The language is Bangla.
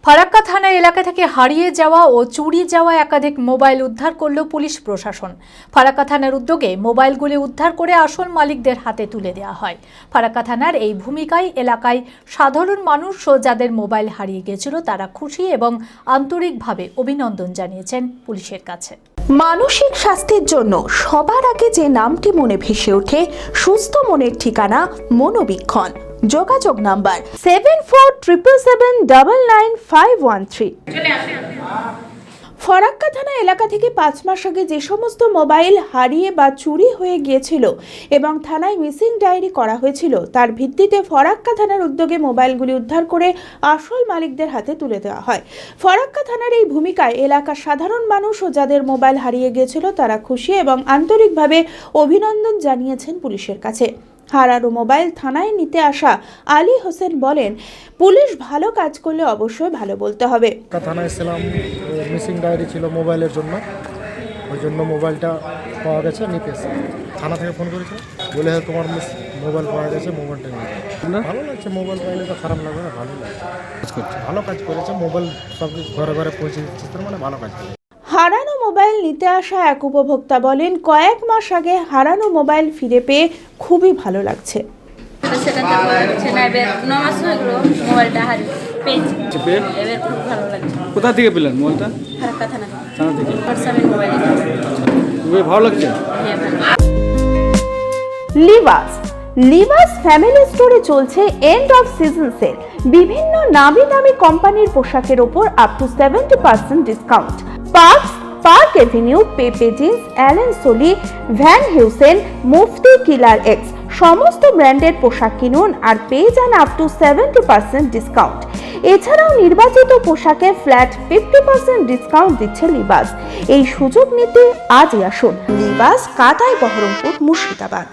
ফারাক্কা থানা এলাকা থেকে হারিয়ে যাওয়া ও চুরি যাওয়া একাধিক মোবাইল উদ্ধার করল পুলিশ প্রশাসন। ফারাক্কা থানার উদ্যোগে মোবাইলগুলি উদ্ধার করে আসল মালিকদের হাতে তুলে দেওয়া হয়। ফারাক্কা থানার এই ভূমিকায় এলাকায় সাধারণ মানুষ ও যাদের মোবাইল হারিয়ে গিয়েছিল তারা খুশি এবং আন্তরিকভাবে অভিনন্দন জানিয়েছেন পুলিশের কাছে। মানসিক স্বাস্থ্যের জন্য সবার আগে যে নামটি মনে ভেসে ওঠে, সুস্থ মনের ঠিকানা মনোবীক্ষণ। যোগাযোগ নাম্বার 7477799513। ফারাক্কা থানা এলাকা থেকে 5 মাস আগে যে সমস্ত মোবাইল হারিয়ে বা চুরি হয়ে গিয়েছিল এবং থানায় মিসিং ডায়েরি করা হয়েছিল, তার ভিত্তিতে ফারাক্কা থানার উদ্যোগে মোবাইলগুলি উদ্ধার করে আসল মালিকদের হাতে তুলে দেওয়া হয়। ফারাক্কা থানার এই ভূমিকায় এলাকার সাধারণ মানুষ ও যাদের মোবাইল হারিয়ে গিয়েছিল তারা খুশি এবং আন্তরিকভাবে অভিনন্দন জানিয়েছেন পুলিশের কাছে। হারানো মোবাইল থানায় নিতে আসা আলী হোসেন বলেন, পুলিশ ভালো কাজ করলে অবশ্যই ভালো বলতে হবে। থানায় ছিলাম, মিসিং ডায়েরি ছিল মোবাইলের জন্য, ওই জন্য মোবাইলটা পাওয়া গেছে, নিতে এসে থানা থেকে ফোন করেছে, বলে হ্যাঁ তোমার মোবাইল পাওয়া গেছে, মোবাইলটা নিয়ে ভালো লাগছে। মোবাইল পাইলে তো খারাপ লাগবে না, ভালো লাগছে, ভালো কাজ করেছে। মোবাইল সব ঘরে ঘরে পৌঁছে দিচ্ছে, মানে ভালো কাজ করেছে। হারানো মোবাইল নিতে আসা এক উপভোক্তা বলেন, কয়েক মাস আগে হারানো মোবাইল ফিরে পেয়ে খুবই ভালো লাগছে। সেটা তো ভালো লাগছে না, এবার 9 মাস হয়ে গেল মোবাইলটা পেয়েছি, এবার খুব ভালো লাগছে। কোথা থেকে পেলেন মোবাইলটা? ফারাক্কা থানা থেকে। হোয়াটসঅ্যাপে মোবাইল খুবই ভালো লাগছে। হ্যাঁ, ভালো। লিভাস ফ্যামিলি স্টোরে চলছে এন্ড অফ সিজন সেল। বিভিন্ন নামি দামি কোম্পানির পোশাকের ওপর up to 70% discount. Park Avenue, Pepe Jeans, Allen Solly, Van Heusen, Mufti, Killer X সমস্ত ব্র্যান্ডের পোশাক কিনুন আর পেয়ে যান আপ টু 70% ডিসকাউন্ট। এছাড়াও নির্বাচিত পোশাকে ফ্ল্যাট 50% ডিসকাউন্ট দিচ্ছে লিভাস। এই সুযোগ নিতে আজই আসুন লিভাস, কাতাই, বহরমপুর, মুর্শিদাবাদ।